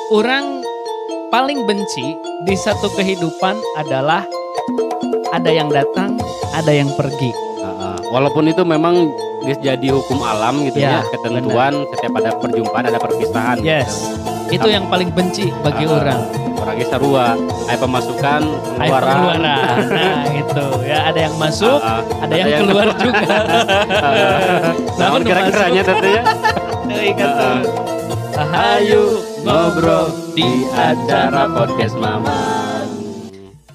Orang paling benci di satu kehidupan adalah ada yang datang, ada yang pergi. Walaupun itu memang jadi hukum alam gitu ya, ketentuan benar. setiap ada perjumpaan ada perpisahan. Yes, gitu. itu yang paling benci bagi orang. Orangnya sarua, aya pemasukan, pengeluaran. Nah itu ya, ada yang masuk, ada yang keluar juga. Namun kira-kiranya tentunya. Ayo ngobrol di acara podcast Mamang.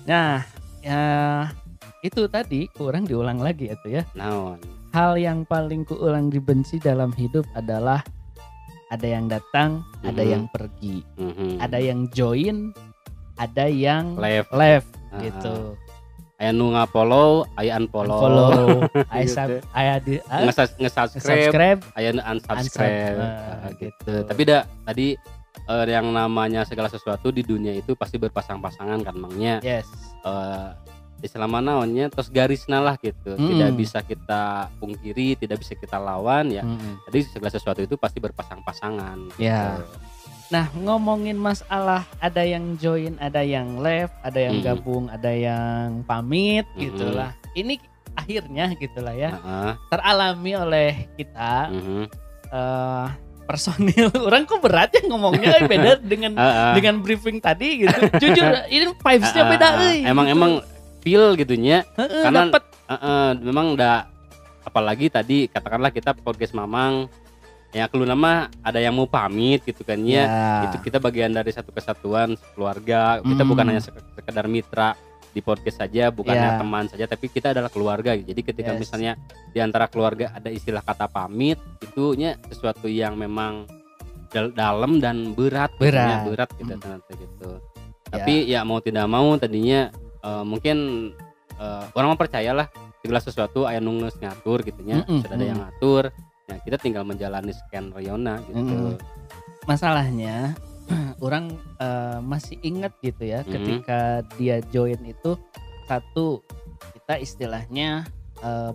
Nah, ya itu tadi kurang diulang lagi itu ya. Naon? Hal yang paling kuulang dibenci dalam hidup adalah ada yang datang, ada yang pergi, ada yang join, ada yang left gitu. Aya nu ngapollow, aya unfollow. Aya nge-subscribe, aya nu unsubscribe. Gitu. Tapi tadi yang namanya segala sesuatu di dunia itu pasti berpasang-pasangan kan Mangnya. Yes. Istilah naonnya terus garisna lah gitu. Tidak bisa kita pungkiri, tidak bisa kita lawan ya. Jadi segala sesuatu itu pasti berpasang-pasangan gitu. Ya. Nah, ngomongin masalah ada yang join, ada yang left, ada yang gabung, ada yang pamit gitulah. Ini akhirnya gitulah ya. Teralami oleh kita personil. Orang kok berat ya ngomongnya beda dengan briefing tadi gitu. Jujur ini vibes-nya beda euy. Emang feel gitunya. Karena dapet. Memang apalagi tadi katakanlah kita podcast Mamang ya keluar nama ada yang mau pamit gitu kan ya. Itu kita bagian dari satu kesatuan keluarga. Kita bukan hanya sekedar mitra di podcast saja, bukan hanya teman saja, tapi kita adalah keluarga. Jadi ketika misalnya di antara keluarga ada istilah kata pamit, itunya sesuatu yang memang dalam dan berat gitu gitu. Tapi ya mau tidak mau tadinya mungkin orang mempercayalah segala sesuatu aya nu geus ngatur gitunya, sudah ada yang ngatur. Ya, kita tinggal menjalani scan Riona gitu. Masalahnya orang masih ingat gitu ya, ketika dia join itu satu, kita istilahnya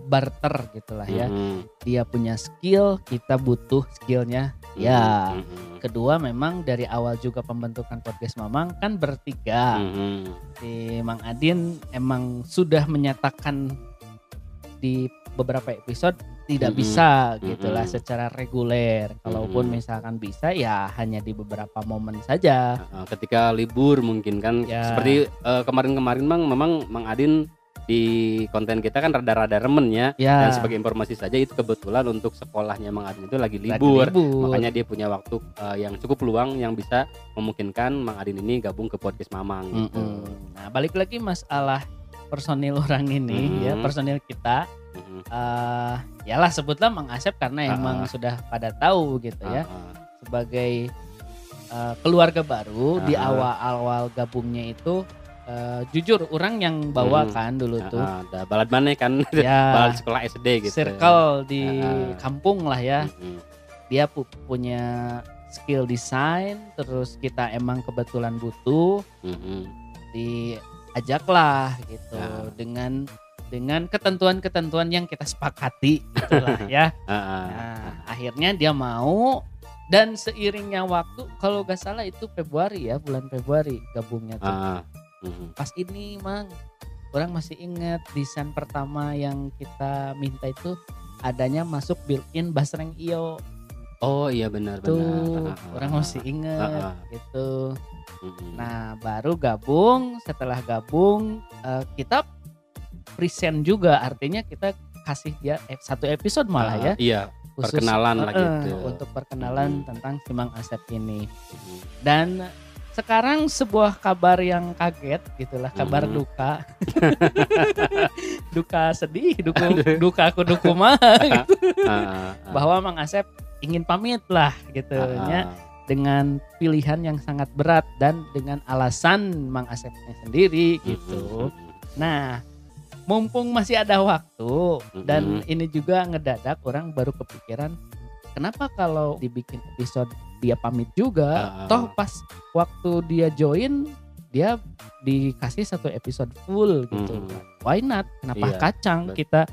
barter gitulah ya. Dia punya skill, kita butuh skillnya. Ya. Kedua, memang dari awal juga pembentukan podcast Mamang kan bertiga. Si Mang Adin emang sudah menyatakan di beberapa episode tidak bisa gitulah secara reguler. Kalaupun misalkan bisa ya hanya di beberapa momen saja. Ketika libur mungkin kan seperti kemarin-kemarin memang Mang Adin di konten kita kan rada-rada remen ya. Dan sebagai informasi saja itu kebetulan untuk sekolahnya Mang Adin itu lagi libur. Makanya dia punya waktu yang cukup luang yang bisa memungkinkan Mang Adin ini gabung ke podcast Mamang gitu. Nah, balik lagi masalah personil orang ini ya, personil kita. Yalah sebutlah Mang Asep karena emang sudah pada tahu gitu ya. Sebagai keluarga baru di awal-awal gabungnya itu jujur orang yang bawa kan dulu tuh. Balad maneh kan balad sekolah SD gitu. Circle di kampung lah ya. Dia punya skill desain, terus kita emang kebetulan butuh. Diajaklah gitu dengan ketentuan-ketentuan yang kita sepakati gitulah ya. Nah, akhirnya dia mau, dan seiringnya waktu kalau gak salah itu Februari ya, bulan Februari gabungnya tuh. Pas ini Mang, orang masih ingat desain pertama yang kita minta itu adanya masuk built-in basreng iyo. Oh iya benar. Orang masih ingat gitu. Nah baru gabung, setelah gabung kita present juga, artinya kita kasih dia satu episode malah ya. Iya, khusus, perkenalan lah gitu. Untuk perkenalan tentang si Mang Asep ini. Dan sekarang sebuah kabar yang kaget gitulah, kabar duka. Duka sedih, duka aku mah gitu. Bahwa Mang Asep ingin pamit lah gitu ya. Dengan pilihan yang sangat berat dan dengan alasan Mang Asepnya sendiri gitu. Nah, mumpung masih ada waktu dan ini juga ngedadak, orang baru kepikiran kenapa kalau dibikin episode dia pamit juga, toh pas waktu dia join dia dikasih satu episode full gitu. Why not? Kenapa kacang kita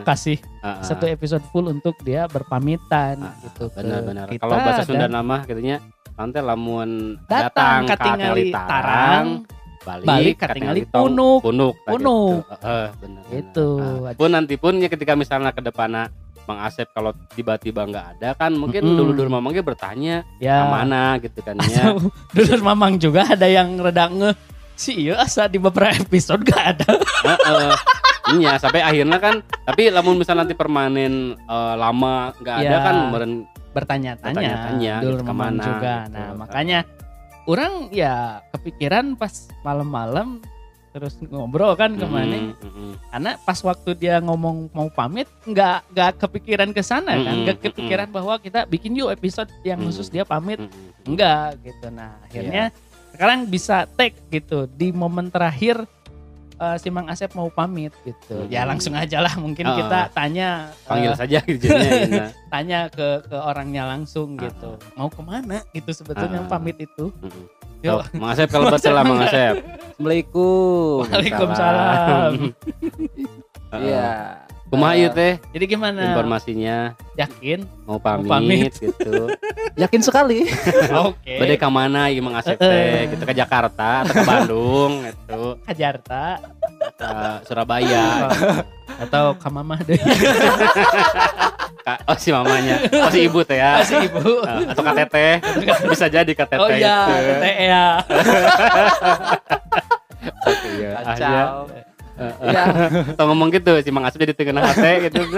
kasih satu episode full untuk dia berpamitan gitu. Benar-benar. Kalau bahasa Sunda nama katanya nanti lamun datang ka katingali tarang balik katingali punuk punuk bener itu pun nanti pun ya ketika misalnya ke depannya Mang Asep kalau tiba-tiba nggak ada kan mungkin dulur mamangnya bertanya kemana gitu kan ya. Dulur mamang juga ada yang reda ngeh sih iya asa di beberapa episode gak ada. Iya sampai akhirnya kan tapi lamun misalnya nanti permanen lama nggak ada kan bertanya-tanya dulur gitu, mamang kemana, juga gitu. nah makanya orang ya kepikiran pas malam-malam terus ngobrol kan kemana karena pas waktu dia ngomong mau pamit nggak kepikiran ke sana kan nggak kepikiran bahwa kita bikin yuk episode yang khusus dia pamit enggak gitu nah akhirnya sekarang bisa take gitu di momen terakhir si Mang Asep mau pamit gitu ya langsung aja lah mungkin kita tanya panggil saja gitu tanya ke orangnya langsung gitu mau kemana gitu sebetulnya pamit itu. Yuk, Mang Asep kalau betul lah Mang Asep. Assalamualaikum. Waalaikumsalam. Iya. Kumaha ieu teh? Jadi gimana? Informasinya? Yakin? Mau pamit gitu. Yakin sekali. Oke. Bade ka mana ieu Mang Asep teh? Gitu ke Jakarta atau ke Bandung gitu. Ke Jakarta, ke Surabaya atau ke Mamah deh. Oh si mamanya, oh si ibu teh ya. Si ibu. Atau KTT. Bisa jadi KTT. Oh iya, KTT ya. Iya. Kacau. Ya. Atau ngomong gitu si Mang Asep jadi tengah hati gitu.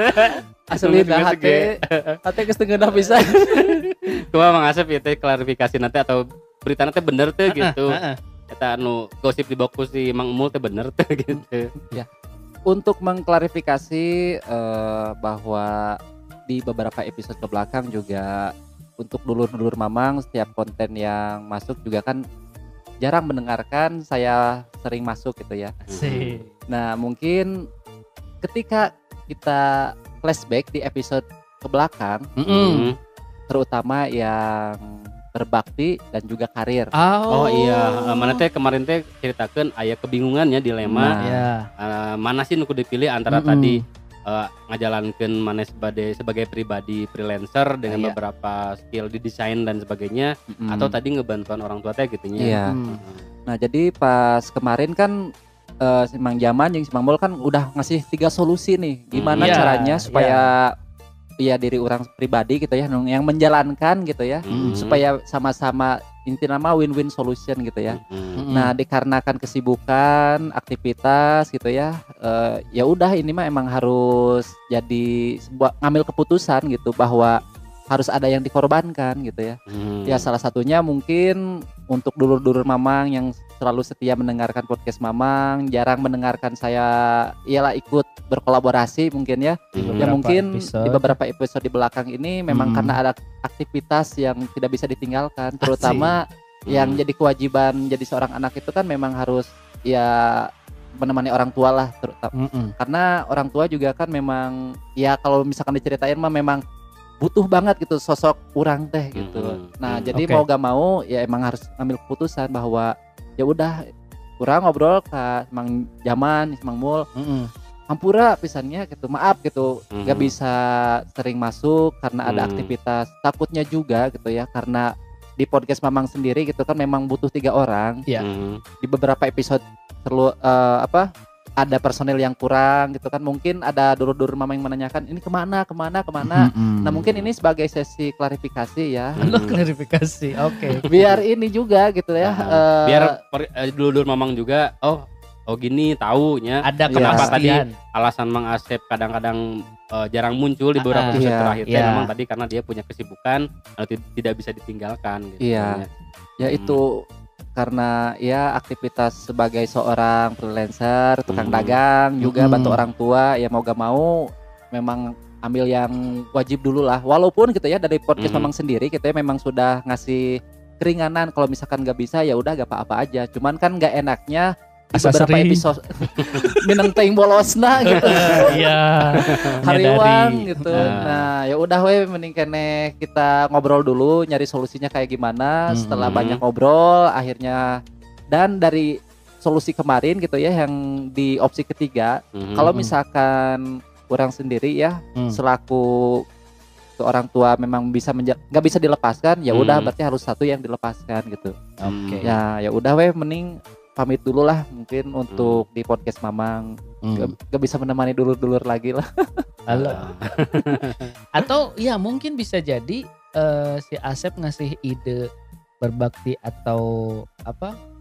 Asli dah hati geus tengah bisa. Kumaha Mang Asep ieu teh klarifikasi nanti atau berita nanti bener teh gitu. Eta anu gosip di boku si Mang Emul teh bener teh gitu. Ya. Untuk mengklarifikasi bahwa di beberapa episode ke belakang juga untuk dulur-dulur mamang setiap konten yang masuk juga kan jarang mendengarkan saya sering masuk gitu ya. Nah mungkin ketika kita flashback di episode ke belakang terutama yang berbakti dan juga karir. Oh iya, mana teh kemarin teh ceritakan aya kebingungannya dilema. Mana sih nu kudu dipilih antara tadi ngajalankeun mana sebagai pribadi freelancer dengan beberapa skill di desain dan sebagainya atau tadi ngebantuan orang tua teh gitunya. Iya. Nah, jadi pas kemarin kan si Mang Jaman yang si Mang Mul kan udah ngasih 3 solusi nih. Gimana caranya supaya ya diri orang pribadi gitu ya yang menjalankan gitu ya supaya sama-sama intinya mah win-win solution gitu ya. Nah dikarenakan kesibukan aktivitas gitu ya ya udah ini mah emang harus jadi sebuah ngambil keputusan gitu bahwa harus ada yang dikorbankan gitu ya. Ya salah satunya mungkin untuk dulur-dulur mamang yang selalu setia mendengarkan podcast mamang, jarang mendengarkan saya ialah ikut berkolaborasi mungkin ya. Ya mungkin di beberapa episode di belakang ini memang karena ada aktivitas yang tidak bisa ditinggalkan, terutama yang jadi kewajiban jadi seorang anak itu kan memang harus ya menemani orang tua lah terutama. Karena orang tua juga kan memang ya kalau misalkan diceritain mah memang butuh banget gitu sosok orang teh gitu. Nah, jadi mau gak mau ya emang harus ambil keputusan bahwa ya udah kurang ngobrol ke Mang Jaman, Mang Mul. Hampura pisannya gitu. Maaf gitu. Gak bisa sering masuk karena ada aktivitas. Takutnya juga gitu ya karena di podcast Mamang sendiri gitu kan memang butuh 3 orang. Di beberapa episode perlu ada personil yang kurang gitu kan, mungkin ada dulur-dulur mama yang menanyakan ini kemana. Nah mungkin ini sebagai sesi klarifikasi ya. Klarifikasi, oke. Biar ini juga gitu ya. Biar dulur-dulur mamang juga oh gini taunya. Ada kenapa tadi alasan Mang Asep kadang-kadang jarang muncul di beberapa episode terakhir. Memang tadi karena dia punya kesibukan tidak bisa ditinggalkan. Gitu, ya itu. Karena ya aktivitas sebagai seorang freelancer, tukang dagang juga bantu orang tua ya mau gak mau memang ambil yang wajib dulu lah. Walaupun gitu ya dari podcast memang sendiri kita memang sudah ngasih keringanan kalau misalkan gak bisa ya udah gak apa-apa aja. Cuman kan gak enaknya di beberapa episode minang teing bolosna gitu. Iya. Hariwang gitu. Nah, ya udah we mending kene kita ngobrol dulu nyari solusinya kayak gimana. Setelah banyak ngobrol akhirnya dan dari solusi kemarin gitu ya yang di opsi ketiga kalau misalkan orang sendiri ya selaku gitu orang tua memang bisa nggak bisa dilepaskan, ya udah berarti harus satu yang dilepaskan gitu. Oke. Ya udah mending pamit dulu lah mungkin untuk di podcast Mamang. Gak bisa menemani dulur-dulur lagi lah. Halo. Atau ya mungkin bisa jadi si Asep ngasih ide berbakti atau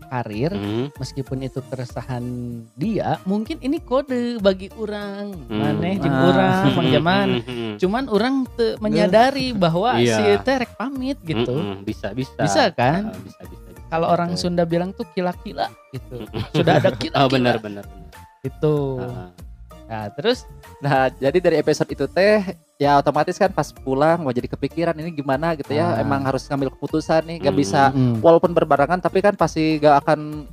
karir, meskipun itu keresahan dia, mungkin ini kode bagi orang, maneh jeung urang Mang Jaman. Cuman orang menyadari bahwa si teh rek pamit gitu. Bisa kan? Bisa. Kalau orang Sunda bilang tuh kila-kila gitu. Sudah ada kila-kila. Oh benar. Itu. Nah, terus jadi dari episode itu teh ya otomatis kan pas pulang mau jadi kepikiran ini gimana gitu ya. Emang harus ngambil keputusan nih, gak bisa walaupun berbarengan tapi kan pasti gak akan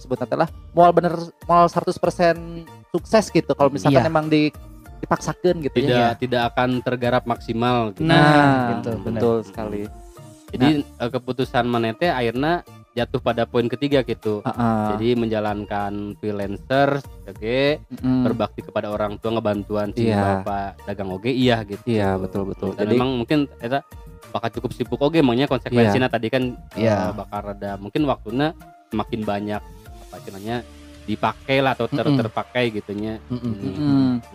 sebut nanti lah mau 100% sukses gitu kalau misalkan emang dipaksakan gitu tidak akan tergarap maksimal gitu. Gitu, betul sekali. Jadi keputusan manete akhirnya jatuh pada poin ketiga gitu. Jadi menjalankan freelancer sebagai berbakti kepada orang tua, ngebantuan si bapak dagang oge gitu. Iya, betul. Dan jadi memang mungkin eta bakal cukup sibuk oge emangnya konsekuensinya tadi kan bakal ada mungkin waktunya semakin banyak dipakai lah atau terpakai gitunya.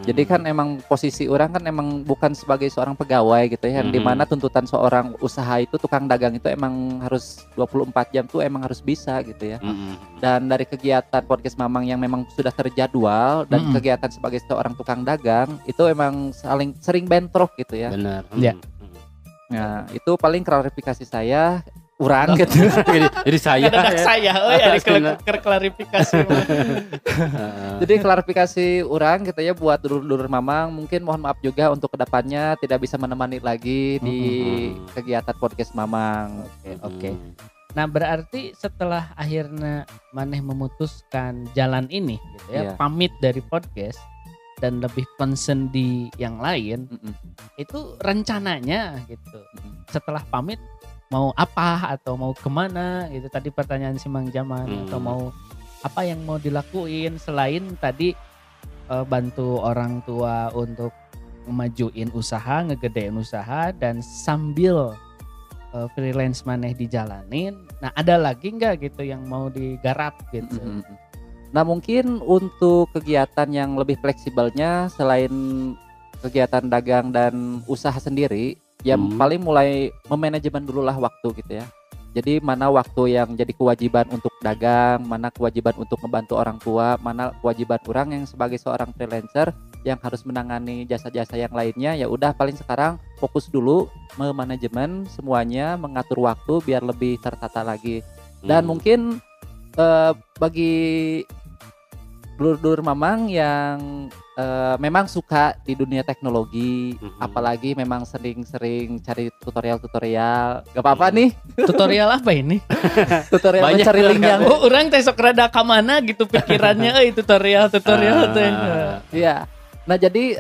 Jadi kan emang posisi orang kan emang bukan sebagai seorang pegawai gitu ya, dimana tuntutan seorang usaha itu tukang dagang itu emang harus 24 jam tuh emang harus bisa gitu ya. Dan dari kegiatan podcast Mamang yang memang sudah terjadwal dan kegiatan sebagai seorang tukang dagang itu emang sering bentrok gitu ya. Benar. Nah itu paling klarifikasi saya. Kurang gitu. Jadi saya klarifikasi. Jadi klarifikasi orang gitu ya buat dulur-dulur Mamang, mungkin mohon maaf juga untuk kedepannya tidak bisa menemani lagi di kegiatan podcast Mamang. Oke. Nah berarti setelah akhirnya maneh memutuskan jalan ini gitu ya, pamit dari podcast dan lebih concern di yang lain, itu rencananya gitu. Setelah pamit mau apa atau mau kemana gitu, tadi pertanyaan si Mang Jaman, atau mau apa yang mau dilakuin selain tadi bantu orang tua untuk memajuin usaha, ngegedein usaha, dan sambil freelance maneh dijalanin. Nah ada lagi nggak gitu yang mau digarap gitu? Nah mungkin untuk kegiatan yang lebih fleksibelnya selain kegiatan dagang dan usaha sendiri, ya paling mulai memanajemen dulu lah waktu gitu ya. Jadi mana waktu yang jadi kewajiban untuk dagang, mana kewajiban untuk membantu orang tua, mana kewajiban orang yang sebagai seorang freelancer yang harus menangani jasa-jasa yang lainnya. Ya udah paling sekarang fokus dulu memanajemen semuanya, mengatur waktu biar lebih tertata lagi. Dan mungkin bagi dulur-dulur Mamang yang memang suka di dunia teknologi, apalagi memang sering-sering cari tutorial. Gak apa-apa nih. Tutorial apa ini? Tutorial mencari link yang orang teh sok rada ka mana gitu pikirannya tutorial teh. Iya. Nah jadi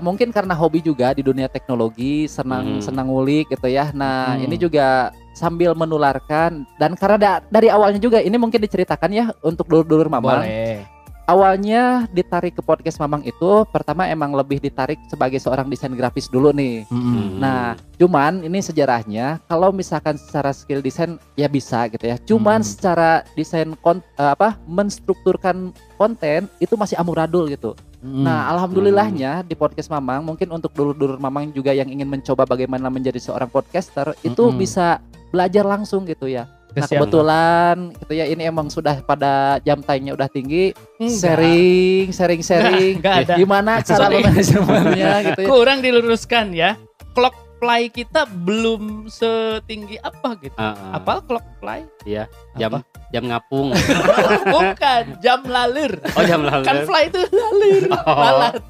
mungkin karena hobi juga di dunia teknologi, senang ngulik gitu ya. Nah ini juga sambil menularkan, dan karena dari awalnya juga ini mungkin diceritakan ya untuk dulur-dulur Mamang. Boleh. Awalnya ditarik ke podcast Mamang itu pertama emang lebih ditarik sebagai seorang desain grafis dulu nih. Nah, cuman ini sejarahnya kalau misalkan secara skill desain ya bisa gitu ya. Cuman secara desain menstrukturkan konten itu masih amburadul gitu. Nah, alhamdulillahnya di podcast Mamang mungkin untuk dulur-dulur Mamang juga yang ingin mencoba bagaimana menjadi seorang podcaster itu bisa belajar langsung gitu ya. Nah kebetulan gitu ya, ini emang sudah pada jam time-nya udah tinggi. Sharing gimana cara manajemennya gitu ya. Kurang diluruskan ya, clock play kita belum setinggi apa gitu. Apa clock play? Iya, jam ngapung. Bukan, jam lalur. Oh, jam lalur. Kan fly itu lalur. Lalat.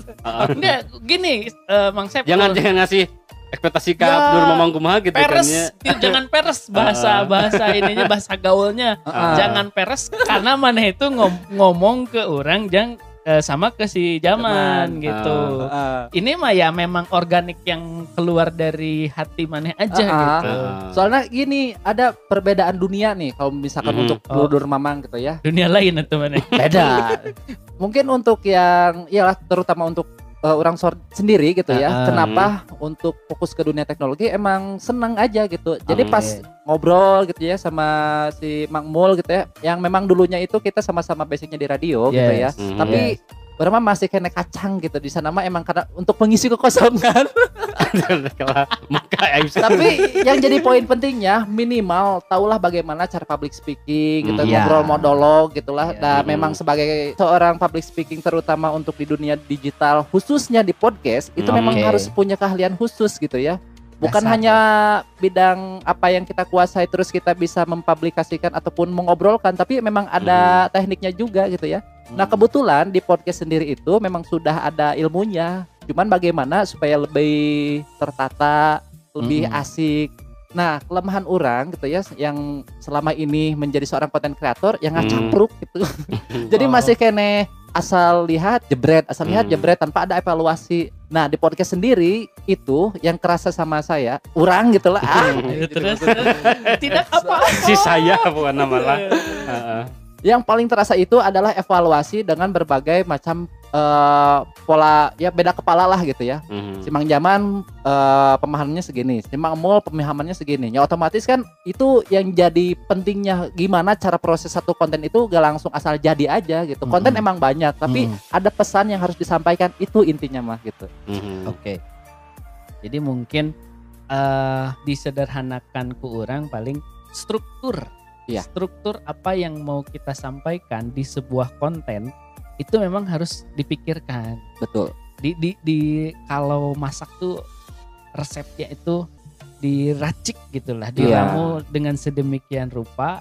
Enggak, gini Mang Sep. Jangan ngasih ekspektasi ke Abdur Mamang kumaha gitu peres, kan ya. Jangan peres bahasa ininya, bahasa gaulnya. Jangan peres karena mana itu ngomong ke orang sama ke si Jaman gitu. Ini mah ya memang organik yang keluar dari hati maneh aja gitu. Soalnya gini, ada perbedaan dunia nih kalau misalkan untuk dulur Mamang gitu ya. Dunia lain itu maneh. Beda. Mungkin untuk yang terutama untuk sendiri gitu ya. Kenapa untuk fokus ke dunia teknologi emang senang aja gitu. Jadi pas ngobrol gitu ya sama si Mang Mul gitu ya, yang memang dulunya itu kita sama-sama basicnya di radio gitu ya. Tapi orang mah masih kena kacang gitu di sana mah emang karena untuk mengisi kekosongan. Tapi yang jadi poin pentingnya minimal tahulah bagaimana cara public speaking gitu, ngobrol monolog gitulah. Dan memang sebagai seorang public speaking terutama untuk di dunia digital khususnya di podcast itu memang harus punya keahlian khusus gitu ya. Bukan hanya bidang apa yang kita kuasai terus kita bisa mempublikasikan ataupun mengobrolkan, tapi memang ada tekniknya juga gitu ya. Nah kebetulan di podcast sendiri itu memang sudah ada ilmunya. Cuman bagaimana supaya lebih tertata, lebih asik. Nah kelemahan orang gitu ya, yang selama ini menjadi seorang content creator yang ngacapruk gitu. Jadi masih kene asal lihat jebret tanpa ada evaluasi. Nah di podcast sendiri itu yang kerasa sama saya, orang gitulah. Terus tidak apa? Si saya bukan malah. Yang paling terasa itu adalah evaluasi dengan berbagai macam pola ya, beda kepala lah gitu ya. Si Mang Jaman pemahamannya segini, si Mang Mul pemahamannya segini. Ya otomatis kan itu yang jadi pentingnya, gimana cara proses satu konten itu gak langsung asal jadi aja gitu. Konten emang banyak, tapi ada pesan yang harus disampaikan, itu intinya mah gitu. Oke. Jadi mungkin disederhanakan ku orang paling struktur. Struktur apa yang mau kita sampaikan di sebuah konten itu memang harus dipikirkan. Betul. Di kalau masak tuh resepnya itu diracik gitulah, diramu dengan sedemikian rupa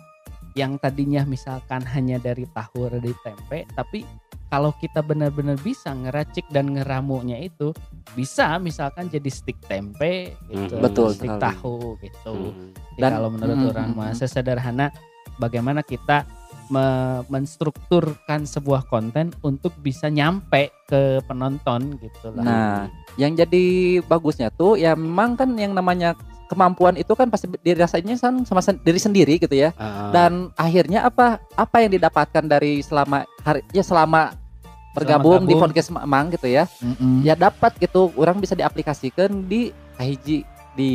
yang tadinya misalkan hanya dari tahu atau dari tempe, tapi kalau kita benar-benar bisa ngeracik dan ngeramunya itu bisa misalkan jadi stick tempe gitu, stick tahu gitu. Dan kalau menurut orang mah sesederhana bagaimana kita menstrukturkan sebuah konten untuk bisa nyampe ke penonton gitu lah. Nah, yang jadi bagusnya tuh ya memang kan yang namanya kemampuan itu kan pasti dirasainnya sama diri sendiri gitu ya. Dan akhirnya apa yang didapatkan dari selama bergabung di podcast Mang gitu ya. Ya dapat gitu, orang bisa diaplikasikan di kahiji di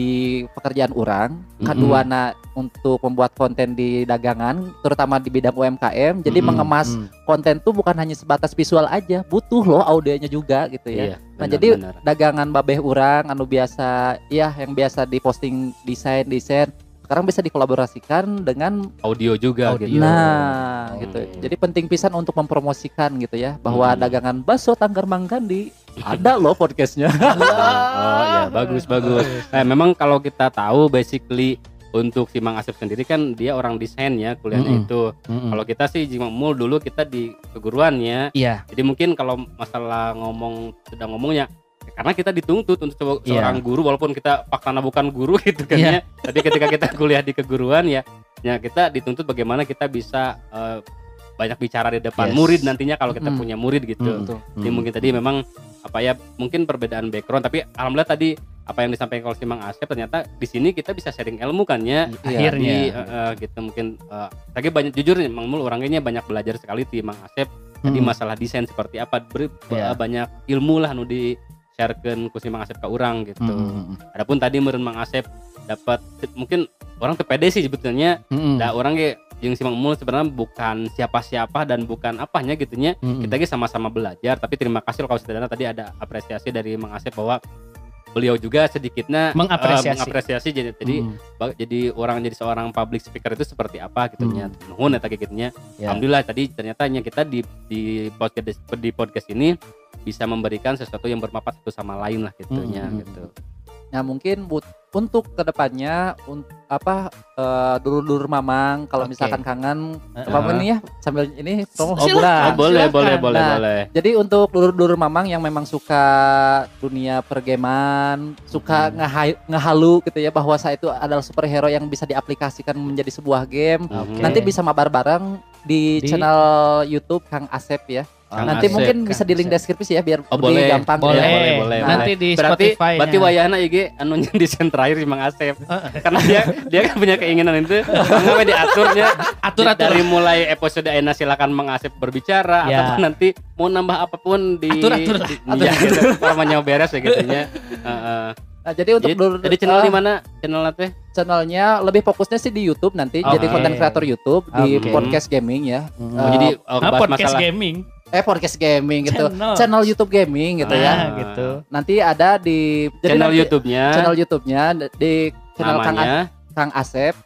pekerjaan orang, kaduana untuk membuat konten di dagangan, terutama di bidang UMKM. Jadi mengemas konten tuh bukan hanya sebatas visual aja, butuh loh audionya juga gitu ya. Nah jadi dagangan babeh orang anu biasa ya, yang biasa diposting desain sekarang bisa dikolaborasikan dengan audio juga gitu. Nah, gitu. Jadi penting pisan untuk mempromosikan gitu ya, bahwa dagangan bakso Tanggar Manggandi ada loh podcastnya. Oh ya, bagus. Memang kalau kita tahu basically untuk si Mang Asep sendiri kan dia orang desain ya, kuliahnya itu. Kalau kita sih Mang Mul dulu kita di keguruan ya. Jadi mungkin kalau masalah ngomongnya karena kita dituntut untuk seorang guru, walaupun kita faktanya bukan guru gitu kan ya. Tapi ketika kita kuliah di keguruan ya kita dituntut bagaimana kita bisa banyak bicara di depan murid nantinya kalau kita punya murid gitu. Jadi mungkin tadi memang mungkin perbedaan background, tapi alhamdulillah tadi apa yang disampaikan oleh si Mang Asep ternyata di sini kita bisa sharing ilmu kan ya. Akhirnya gitu mungkin lagi banyak, jujur Mang Mul orangnya banyak belajar sekali di Mang Asep. Tadi masalah desain seperti apa, banyak ilmu lah nu di sharekeun ku si Mang Asep ka urang gitu. Adapun tadi meureun Mang Asep dapat mungkin orang teu pede sih sebetulnya. Da urang ge jeung si Mang Mul sebenarnya bukan siapa-siapa dan bukan apanya gitunya. Kita ge sama-sama belajar, tapi terima kasih kalau sederhana tadi ada apresiasi dari Mang Asep bahwa beliau juga sedikitnya mengapresiasi jadi orang jadi seorang public speaker itu seperti apa gitunya. Nuhun eta gitunya. Alhamdulillah tadi ternyata kita di podcast ini bisa memberikan sesuatu yang bermanfaat satu sama lain lah gitunya gitu. Nah mungkin untuk kedepannya dulur-dulur Mamang kalau misalkan kangen apa ini ya sambil ini boleh. Jadi untuk dulur-dulur Mamang yang memang suka dunia pergaman, suka ngehalu gitu ya, bahwa saya itu adalah superhero yang bisa diaplikasikan menjadi sebuah game. Nanti bisa mabar bareng di channel YouTube Kang Asep ya. Nanti mungkin bisa di link deskripsi ya biar boleh, gampang. Boleh. Nanti di berarti, Spotify. Berarti wayahna IG anu desain terakhir si Mang Asep. Karena dia kan punya keinginan itu, sampai diaturnya atur. Dari mulai episode ayeuna silakan Mang Asep berbicara atau nanti mau nambah apapun di atur. Gitu, namanya beres ya gitunya. Nah, jadi untuk jadi channel di mana channelnya teh? Channelnya lebih fokusnya sih di YouTube nanti, jadi konten kreator YouTube di podcast gaming ya. Jadi podcast masalah gaming. Podcast gaming gitu. Channel YouTube gaming gitu ya. Gitu. Nanti ada di channel YouTube-nya di channel Kang Asep.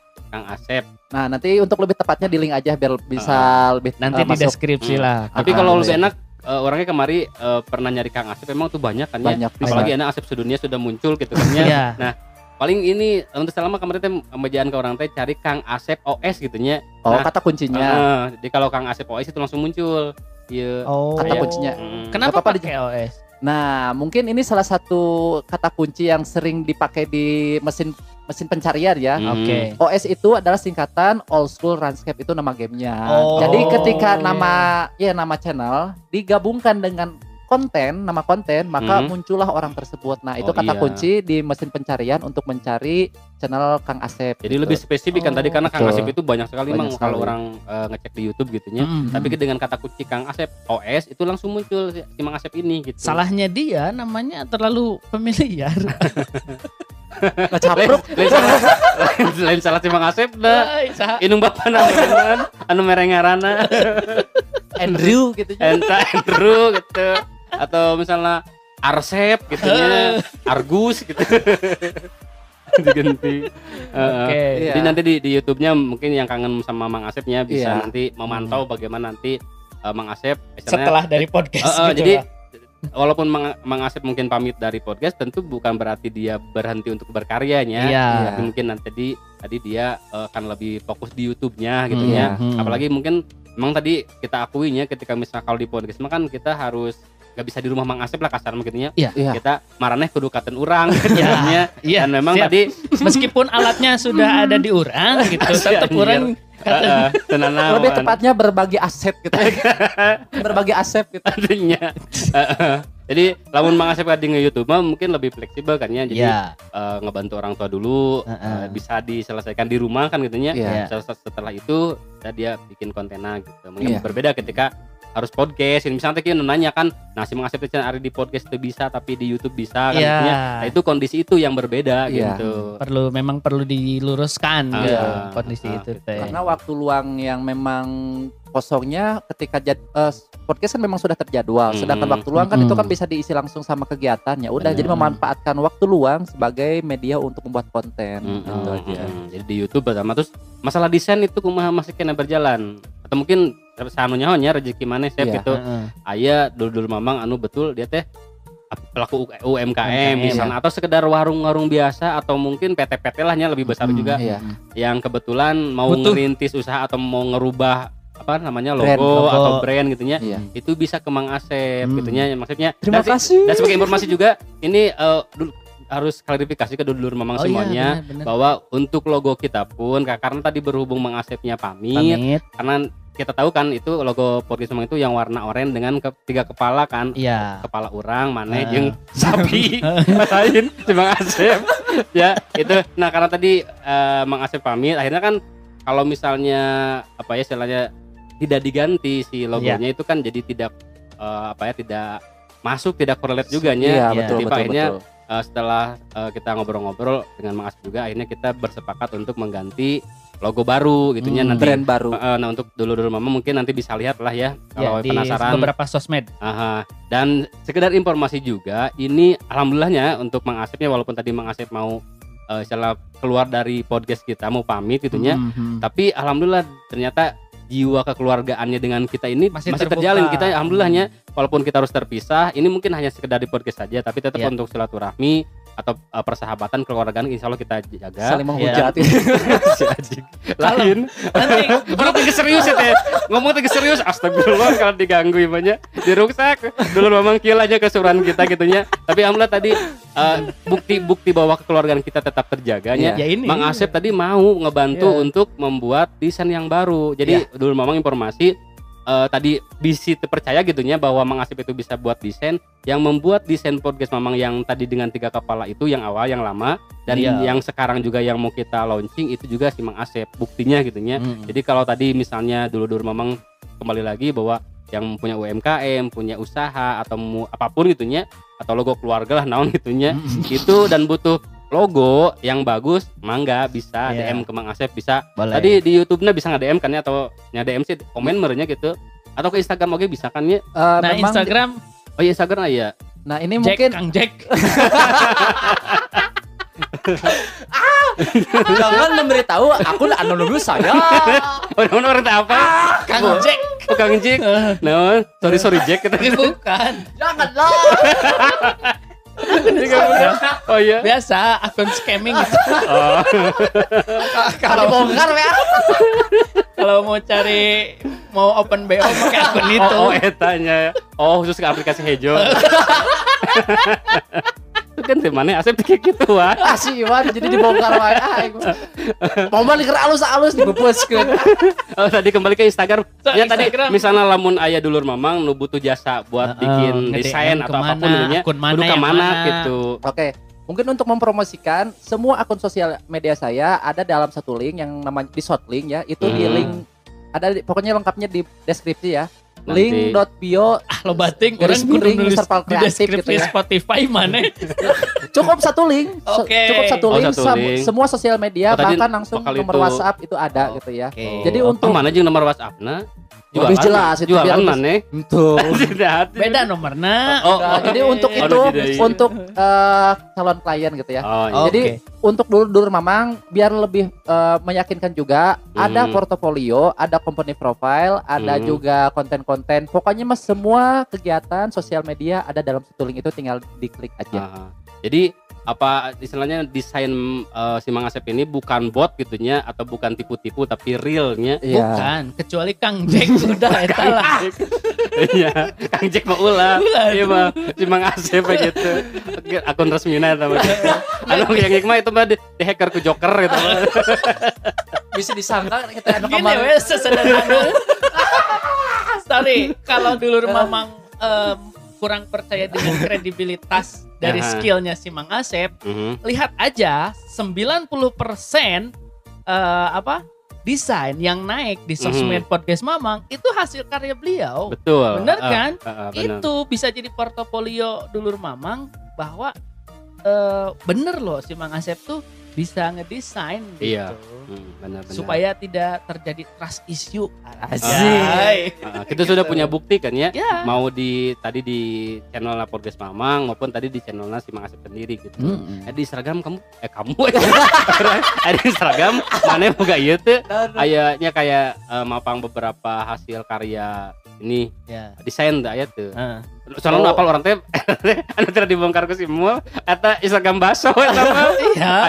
Nah, nanti untuk lebih tepatnya di link aja biar bisa lebih nanti di deskripsi lah. Tapi kalau lebih enak orangnya kemari pernah nyari Kang Asep memang tuh banyak kan ya. Apalagi enak Asep sedunia sudah muncul gitu kan ya. Nah, paling ini untuk selama kemarin teh pembejaan ke orang teh cari Kang Asep OS gitu nya. Kata kuncinya. Jadi kalau Kang Asep OS itu langsung muncul. Iya. Kata kuncinya. Kenapa pakai OS? Nah, mungkin ini salah satu kata kunci yang sering dipakai di mesin pencarian ya. OS itu adalah singkatan Old School RuneScape, itu nama gamenya. Jadi ketika nama channel digabungkan dengan nama konten, maka muncullah orang tersebut. Nah, itu kata kunci di mesin pencarian untuk mencari channel Kang Asep. Jadi lebih spesifik kan tadi karena Kang Asep itu banyak sekali kalau orang ngecek di YouTube gitunya. Tapi dengan kata kunci Kang Asep OS itu langsung muncul si Mang Asep ini gitu. Salahnya dia namanya terlalu familiar. Ngecapruk. Lain salah si Mang Asep dah. Inung bapak nama anu merengarana. Andrew gitu. Andrew gitu. Atau misalnya Arsep gitu ya, Argus gitu. Diganti. Jadi nanti di YouTube-nya mungkin yang kangen sama Mang Asepnya bisa nanti memantau bagaimana nanti Mang Asep setelah dari podcast gitu. Jadi walaupun Mang Asep mungkin pamit dari podcast, tentu bukan berarti dia berhenti untuk berkaryanya. Tapi mungkin nanti tadi dia akan lebih fokus di YouTube-nya gitu ya. Apalagi mungkin memang tadi kita akuinya ketika misal kalau di podcast kan kita harus gak bisa di rumah Mang Asep lah kasar begitunya. Kita maraneh kudu katen urang katanya. Dan memang tadi meskipun alatnya sudah ada di urang gitu, tetap urang lebih tepatnya berbagi aset gitu. Berbagi aset gitu artinya. Jadi lamun Mang Asep di YouTube mah mungkin lebih fleksibel kan ya. Jadi ngebantu orang tua dulu bisa diselesaikan di rumah kan gitunya. Setelah itu dia bikin kontennya gitu. Mungkin berbeda ketika harus podcast. Misalnya kita nanya kan, nah si Mang Asep ada di podcast itu bisa, tapi di YouTube bisa kan nah, itu kondisi itu yang berbeda gitu. Memang perlu diluruskan gitu, kondisi itu teh. Karena waktu luang yang memang kosongnya ketika podcast kan memang sudah terjadwal, sedangkan waktu luang kan itu kan bisa diisi langsung sama kegiatannya. Udah jadi memanfaatkan waktu luang sebagai media untuk membuat konten gitu aja. Jadi di YouTube pertama, terus masalah desain itu kumaha masih kena berjalan atau mungkin sanunya rezeki mana Sep gitu. Aya dulu mamang anu betul dia teh pelaku UMKM misalnya atau sekedar warung-warung biasa atau mungkin PT-PT lahnya lebih besar juga yang kebetulan mau ngerintis usaha atau mau ngerubah apa namanya logo atau brand gitunya itu bisa ke Mang Asep gitunya maksudnya. Terima kasih. Dan sebagai informasi juga ini harus klarifikasi ke dulur mamang semuanya bahwa untuk logo kita pun karena tadi berhubung Mang Asepnya pamit karena kita tahu kan itu logo podcast Mamang itu yang warna oranye dengan 3 kepala kan kepala urang maneh jeung sapi lain si Mang Asep ya itu. Nah karena tadi Mang Asep pamit akhirnya kan kalau misalnya apa ya istilahnya tidak diganti si logonya itu kan jadi tidak tidak masuk, tidak korelate juga nya. Betul. Akhirnya setelah kita ngobrol-ngobrol dengan Mang Asep juga akhirnya kita bersepakat untuk mengganti logo baru gitunya nanti brand baru. Nah untuk dulu mama mungkin nanti bisa lihat lah ya kalau penasaran di beberapa sosmed. Dan sekedar informasi juga ini alhamdulillahnya untuk Mang Asepnya walaupun tadi Mang Asep mau setelah keluar dari podcast kita mau pamit gitunya tapi alhamdulillah ternyata jiwa kekeluargaannya dengan kita ini masih terjalin. Kita alhamdulillahnya walaupun kita harus terpisah ini mungkin hanya sekedar di podcast saja tapi tetap untuk silaturahmi atau persahabatan keluargaan insya Allah kita jaga. Saling menghujat. Lain. Nanti kalau lagi serius ya teh. Ngomong lagi serius astagfirullah kalau diganggu ibunya diruksak. Dulu memang kieu aja kesuruhan kita gitunya. Tapi alhamdulillah tadi bukti bahwa kekeluargaan kita tetap terjaganya. Mang Asep tadi mau ngebantu untuk membuat desain yang baru. Jadi dulu memang informasi tadi bisa terpercaya gitunya bahwa Mang Asep itu bisa buat desain. Yang membuat desain podcast Mamang yang tadi dengan 3 kepala itu yang awal, yang lama, dan yang sekarang juga yang mau kita launching itu juga si Mang Asep, buktinya gitunya. Jadi kalau tadi misalnya dulu Mamang kembali lagi bahwa yang punya UMKM, punya usaha atau apapun gitunya, atau logo keluarga lah naon gitunya, itu dan butuh logo yang bagus, mangga bisa DM ke Mang Asep, bisa. Boleh. Tadi di YouTube-nya bisa nge-DM kan ya, atau nge-DM sih komen merenya gitu. Atau ke Instagram oke bisa kan ya? Nah, Instagram. Oh iya, Instagram ya. Nah, ini Jack, mungkin Kang Jack. Jangan memberitahu akun anonim saya. Oh, orang apa? Kang Jack. Oh, Kang Jack. No, sorry Jack kita. Bukan. Janganlah. Oh iya. Biasa akun scamming gitu. Oh. Kalau bongkar ya. Kalau mau open BO pakai akun itu. Oh, etanya. Oh, khusus ke aplikasi Hejo. Itu kan temannya Asep kayak gitu wah. Si Iwan jadi dibongkar wae. Momen keur alus-alus dibepuskeun. Oh, tadi kembali ke Instagram. Ya tadi misalnya lamun aya dulur Mamang nu butuh jasa buat bikin desain atau apapun nya. Kudu ka mana gitu. Oke. Mungkin untuk mempromosikan semua akun sosial media saya ada dalam satu link yang namanya di short link ya. Itu di link ada pokoknya lengkapnya di deskripsi ya. Link.bio lo bating orang kudu nulis di deskripsi gitu ya. Spotify mana? Cukup satu link. Cukup satu link. Semua sosial media bahkan langsung nomor WhatsApp itu ada gitu ya. Jadi untuk mana jeung nomor WhatsApp-na? Lebih jelas itu jualan mana? Betul. Beda nomornya. Jadi untuk itu untuk calon klien gitu ya. Jadi untuk dulur Mamang biar lebih meyakinkan juga ada portofolio, ada company profile, ada juga konten-konten. Pokoknya mas semua kegiatan sosial media ada dalam satu link itu, tinggal diklik aja. Jadi apa istilahnya desain si Mang Asep ini bukan bot gitunya atau bukan tipu-tipu tapi realnya. Bukan, kecuali Kang Jack sudah eta lah. Iya, Kang Jack mah ulah. Iya mah si Mang Asep gitu. Akun resmina eta mah. Anu yang mah itu mah di hacker ku Joker gitu. Bisa disangka kita anu kemarin. Gini wes sesederhana. Sorry, kalau dulur Mamang kurang percaya dengan kredibilitas dari skillnya si Mang Asep, lihat aja 90% desain yang naik di sosmed podcast Mamang itu hasil karya beliau. Betul. Bener kan? Itu bisa jadi portofolio dulur Mamang bahwa bener loh si Mang Asep tuh bisa ngedesain gitu. Iya. Benar. Supaya tidak terjadi trust issue. Kita sudah punya bukti kan ya. Mau tadi di channel podcast Mamang maupun tadi di channelnya si Mang Asep sendiri gitu. Di Instagram kamu di Instagram mana boga ieu teh ayanya kayak mapang beberapa hasil karya ini desain da aya teu. Soalnya apal orang teh anu teh dibongkar ku si Mul eta Instagram baso eta mah.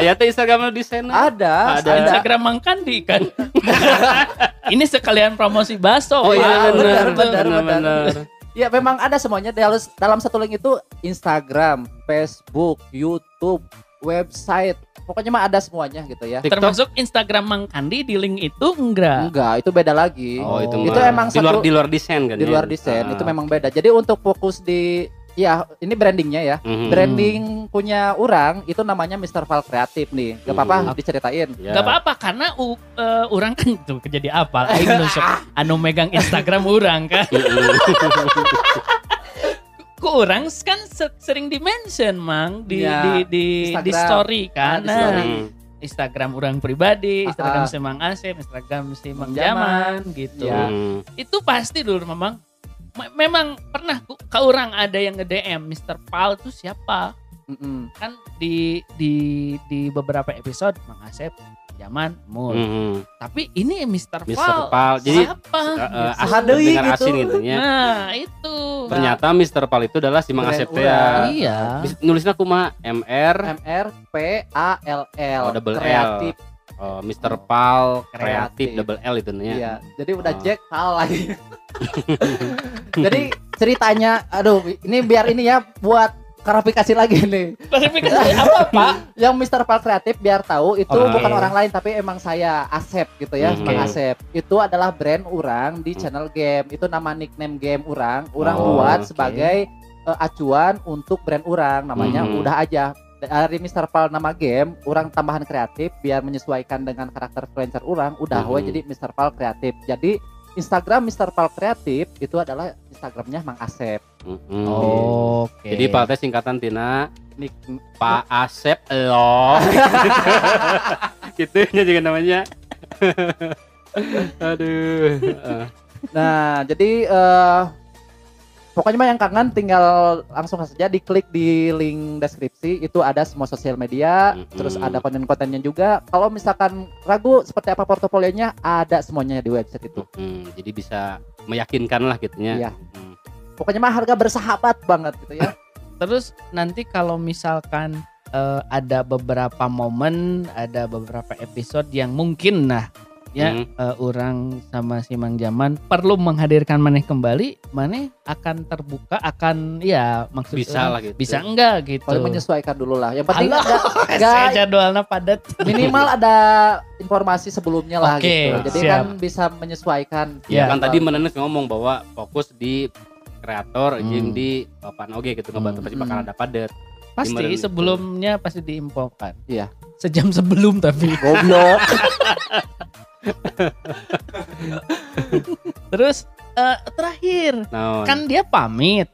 Aya teh Instagram desain. Ada. Instagram Mang Kandi kan. Ini sekalian promosi baso. Oh iya benar. Ya memang ada semuanya dalam satu link itu Instagram, Facebook, YouTube, website. Pokoknya mah ada semuanya gitu ya. TikTok. Termasuk Instagram Mang Kandi di link itu enggak? Enggak, itu beda lagi. Oh, itu emang di luar desain kan. Di luar desain itu memang beda. Jadi untuk fokus di ini brandingnya ya. Branding punya orang itu namanya Mr. Val Kreatif nih. Gak apa-apa diceritain. Gak apa-apa karena orang kan tuh jadi apal. Aing nusuk anu megang Instagram orang kan. Orang kan sering di-mention Mang di story kan. Instagram orang pribadi, Instagram si Mang Asep, Instagram si Mang Jaman gitu. Itu pasti dulu memang pernah ke orang ada yang nge-DM Mr. Pal itu siapa? Kan di beberapa episode Mang Asep Jaman Mul. Tapi ini Mr. Pal. Jadi siapa? Dengar asing gitu ya. Nah, itu. Ternyata Mr. Pal itu adalah si Mang Asep ya. Iya. Nulisnya kumaha? MR PALL. Oh, double kreatif. Oh, Mr. Pal kreatif double L itu nya. Iya. Jadi udah Jack Pal lagi. Jadi ceritanya ini biar ini ya buat klarifikasi lagi nih. Klarifikasi apa Pak? Yang Mr. Pal Kreatif biar tahu itu bukan orang lain tapi emang saya Asep gitu ya, Bang Asep. Itu adalah brand orang di channel game. Itu nama nickname game orang buat sebagai acuan untuk brand orang namanya udah aja. Dari Mr. Pal nama game, orang tambahan kreatif biar menyesuaikan dengan karakter influencer orang, udah jadi Mr. Pal Kreatif. Jadi Instagram Mr. Pal Kreatif itu adalah Instagramnya Mang Asep. Oke. Jadi Pal teh singkatan tina Pak Asep lo. Gitu juga namanya. Aduh. Nah, jadi pokoknya mah yang kangen tinggal langsung saja diklik di link deskripsi, itu ada semua sosial media, terus ada konten-kontennya juga. Kalau misalkan ragu seperti apa portofolionya, ada semuanya di website itu. Jadi bisa meyakinkan lah gitunya. Iya. Pokoknya mah harga bersahabat banget gitu ya. Terus nanti kalau misalkan ada beberapa momen, ada beberapa episode yang mungkin orang sama si Mang Jaman perlu menghadirkan maneh kembali, maneh akan terbuka, akan maksudnya bisa lah gitu. Bisa enggak gitu. Paling menyesuaikan dulu lah. Yang penting enggak jadwalnya padat. Minimal ada informasi sebelumnya lah gitu. Jadi siap. kan bisa menyesuaikan. Ya kan tadi Menenes ngomong bahwa fokus di kreator jeung di papan oge gitu ngebantu pasti bakal ada padat. Pasti sebelumnya pasti diinfokan. Iya. Sejam sebelum tapi goblok. Terus terakhir kan dia pamit.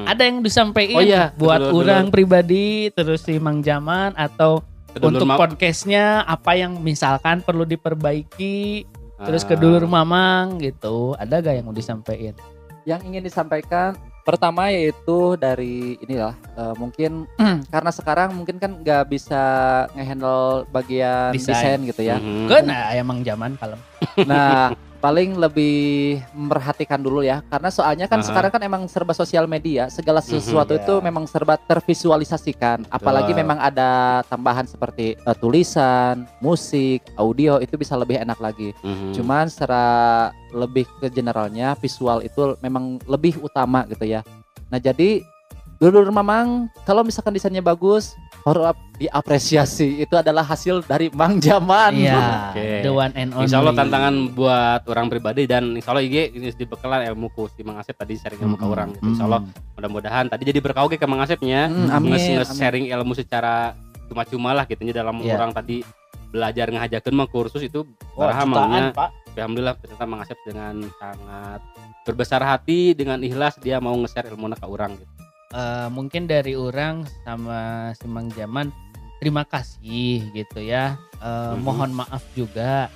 Ada yang disampaikan buat orang pribadi, terus si Mang Jaman atau untuk podcastnya apa yang misalkan perlu diperbaiki, terus ke dulur Mamang gitu. Ada gak yang mau disampaikan? Yang ingin disampaikan pertama yaitu dari inilah mungkin karena sekarang mungkin kan nggak bisa ngehandle bagian desain gitu ya. Kan emang zaman kalem. Nah paling lebih memperhatikan dulu ya, karena soalnya kan sekarang kan emang serba sosial media, segala sesuatu itu memang serba tervisualisasikan. Apalagi memang ada tambahan seperti tulisan, musik, audio, itu bisa lebih enak lagi. Cuman secara lebih ke generalnya visual itu memang lebih utama gitu ya. Nah jadi dulu Mamang kalau misalkan desainnya bagus harus diapresiasi, itu adalah hasil dari Mang Jaman. Iya, the one and only. Insya Allah tantangan buat orang pribadi, dan insya Allah IG ini dibekalan ilmu ku si Mang Asep tadi sharing ilmu ke orang gitu. Insya Allah mudah-mudahan tadi jadi berkah ke Mang Asepnya, nge-sharing ilmu secara cuma-cuma lah gitu dalam orang tadi belajar ngajakeun mah kursus itu barahamangnya. Alhamdulillah ternyata Mang Asep dengan sangat berbesar hati, dengan ikhlas dia mau nge-share ilmunya ke orang gitu. Mungkin dari orang sama si Mang Jaman terima kasih gitu ya. Mohon maaf juga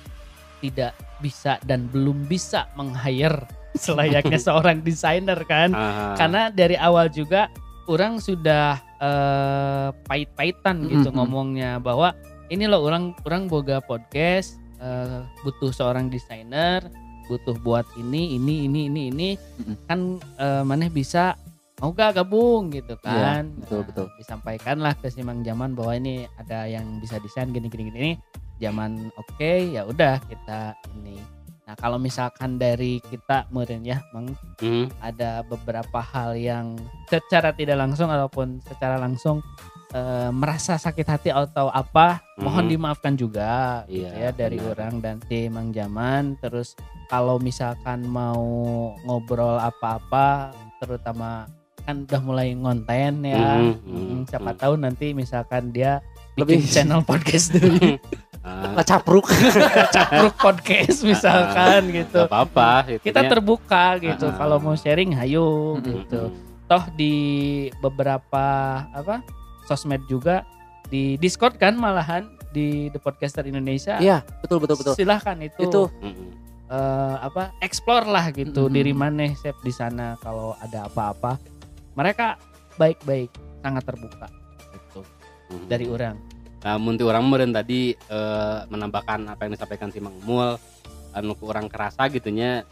tidak bisa dan belum bisa meng-hire selayaknya seorang desainer kan. Karena dari awal juga orang sudah pahit-pahitan gitu ngomongnya bahwa ini loh orang boga podcast, butuh seorang desainer, butuh buat ini kan maneh bisa mau gak gabung gitu kan. Ya, betul. Disampaikanlah ke si Mang Jaman bahwa ini ada yang bisa desain gini Jaman oke, ya udah kita ini. Nah kalau misalkan dari kita meureun ya Mang, ada beberapa hal yang secara tidak langsung ataupun secara langsung merasa sakit hati atau apa, mohon dimaafkan juga gitu ya dari orang dan si Mang Jaman. Terus kalau misalkan mau ngobrol apa-apa, terutama kan udah mulai ngonten ya, siapa tahu nanti misalkan dia bikin channel podcast dulu. Capruk podcast misalkan gitu. Gak apa-apa. Kita terbuka gitu. Kalau mau sharing, hayo gitu. Toh di beberapa sosmed juga, di Discord kan malahan di The Podcaster Indonesia. Iya, betul. Silahkan itu. Explore lah gitu diri maneh Sep di sana. Kalau ada apa-apa, mereka baik-baik, sangat terbuka gitu dari orang. Nah, munti orang meureun tadi menambahkan apa yang disampaikan si Mang Mul, anu kurang kerasa gitunya,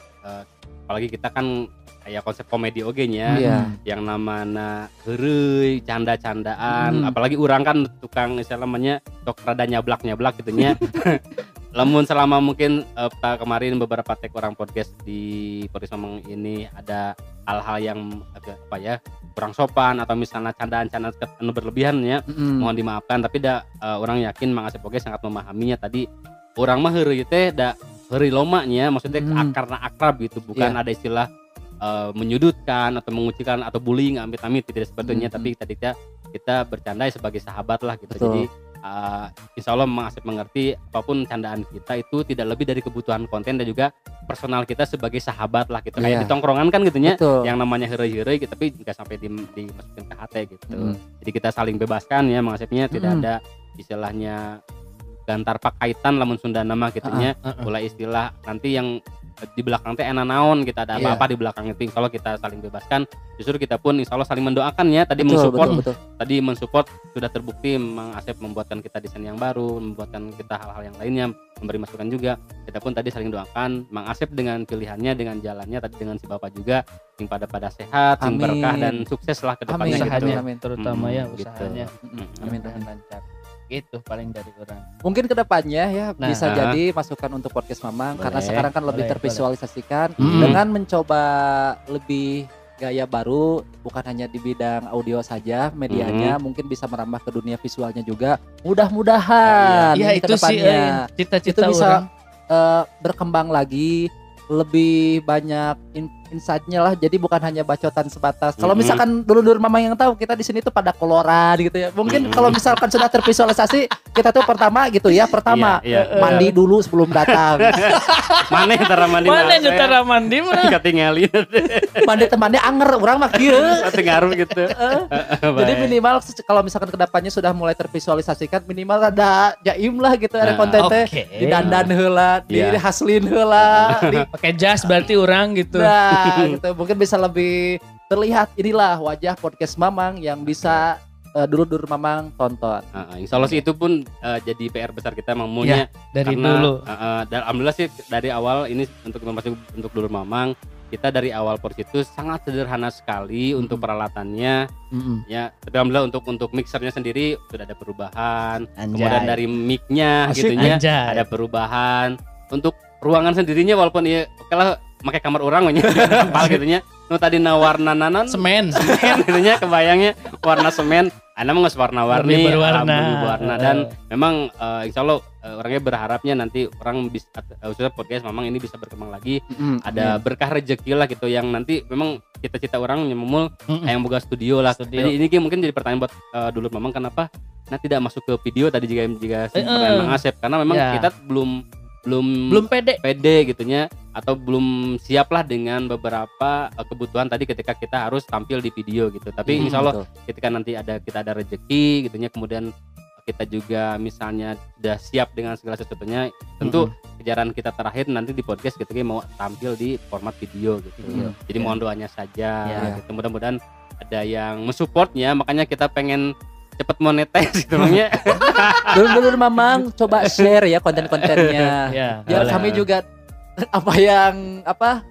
apalagi kita kan kayak konsep komedi oge nya, yang namanya heureuy, canda-candaan, apalagi orang kan tukang istilahnya sok rada nyablak gitunya. lamun selama mungkin kemarin beberapa take orang podcast di podcast Mamang ini ada hal-hal yang apa ya kurang sopan atau misalnya candaan-candaan anu berlebihan ya, mohon dimaafkan. Tapi orang yakin Mang Asep oge sangat memahaminya. Tadi orang mah heureuy teh heureuy lomanya, maksudnya karena akrab gitu, bukan ada istilah menyudutkan atau mengucilkan atau bullying amit-amit tidak sepertinya. Tapi tadi kita bercanda sebagai sahabat lah gitu. Betul. Jadi insya Allah Mang Asep mengerti apapun candaan kita itu tidak lebih dari kebutuhan konten dan juga personal kita sebagai sahabat lah gitu. Kayak di tongkrongan kan gitunya, yang namanya heureuy tapi nggak sampai dimasukin ke hati gitu. Jadi kita saling bebaskan ya Mang Asepnya, tidak ada istilahnya gantar pakaitan lamun Sunda nama gitunya. Mulai istilah nanti yang di belakang teh enak naon kita ada apa-apa di belakang itu, insya Allah kita saling bebaskan. Justru kita pun insya Allah saling mendoakan ya. Tadi mensupport sudah terbukti Mang Asep membuatkan kita desain yang baru, membuatkan kita hal-hal yang lainnya, memberi masukan juga. Kita pun tadi saling doakan Mang Asep dengan pilihannya, dengan jalannya, tadi dengan si Bapak juga sing pada sehat, sing berkah dan sukses lah ke depannya gitu. Terutama ya usahanya. Amin dan lancar. Itu paling dari orang. Mungkin kedepannya ya bisa jadi masukan untuk podcast Mamang, karena sekarang kan lebih tervisualisasikan dengan mencoba lebih gaya baru, bukan hanya di bidang audio saja medianya, mungkin bisa merambah ke dunia visualnya juga. Mudah-mudahan itu kedepannya sih cita-cita itu bisa berkembang lagi, lebih banyak insight-nya lah. Jadi bukan hanya bacotan sebatas. Kalau misalkan dulu Mamang yang tahu kita di sini tuh pada koloran gitu ya. Mungkin kalau misalkan sudah tervisualisasi, kita tuh pertama mandi dulu sebelum datang. Mana antara mandi mah ketinggalin. Mandi temannya anger, orang mah kieu. Ngaruh gitu. Jadi minimal kalau misalkan kedepannya sudah mulai tervisualisasikan, minimal ada jaim lah gitu, ada konten teh didandan heula, dihaslin heula, pakai jas berarti orang gitu. Gitu. Mungkin bisa lebih terlihat inilah wajah podcast Mamang yang bisa dulu Mamang tonton. Insya Allah sih itu pun jadi PR besar kita maunya dari dulu. Dan alhamdulillah sih dari awal ini untuk dulu Mamang, kita dari awal podcast itu sangat sederhana sekali untuk peralatannya. Ya, tapi alhamdulillah untuk mixernya sendiri sudah ada perubahan. Kemudian dari mic-nya gitunya ada perubahan. Untuk ruangan sendirinya walaupun ya kalau pakai kamar orang kapal gitunya. Tadi warna semen gitunya, kebayangnya warna semen. Ana mah geus warna-warni, berwarna dan memang insya Allah orangnya berharapnya nanti orang bisa khususnya podcast Mamang ini bisa berkembang lagi. Ada berkah rezeki lah gitu yang nanti memang cita-cita orang nyemul yang boga studio lah. Jadi ini mungkin jadi pertanyaan buat dulu Mamang, kenapa tidak masuk ke video tadi jika pertanyaan Mang Asep, karena memang kita belum pede gitunya, atau belum siap lah dengan beberapa kebutuhan tadi ketika kita harus tampil di video gitu. Tapi insya Allah ketika nanti kita ada rezeki gitunya, kemudian kita juga misalnya sudah siap dengan segala sesuatunya, tentu kejaran kita terakhir nanti di podcast gitu mau tampil di format video gitu. Jadi mohon doanya saja gitu. Mudah-mudahan ada yang mensupportnya, makanya kita pengen cepet monetize gitu makanya. Dulu Mamang coba share ya konten-kontennya. Biar kami juga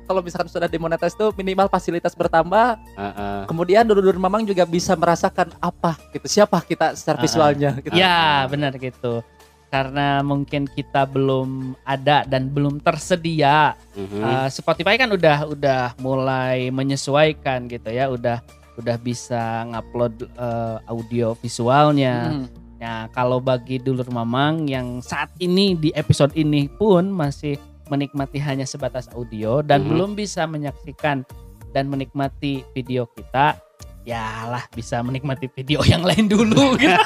kalau misalkan sudah dimonetize tuh minimal fasilitas bertambah. Kemudian dulu Mamang juga bisa merasakan siapa kita secara visualnya gitu. Ya, benar gitu. Karena mungkin kita belum ada dan belum tersedia. Spotify kan udah mulai menyesuaikan gitu ya, udah bisa ngupload audio visualnya. Nah, kalau bagi dulur Mamang yang saat ini di episode ini pun masih menikmati hanya sebatas audio dan belum bisa menyaksikan dan menikmati video kita, ya lah bisa menikmati video yang lain dulu gitu.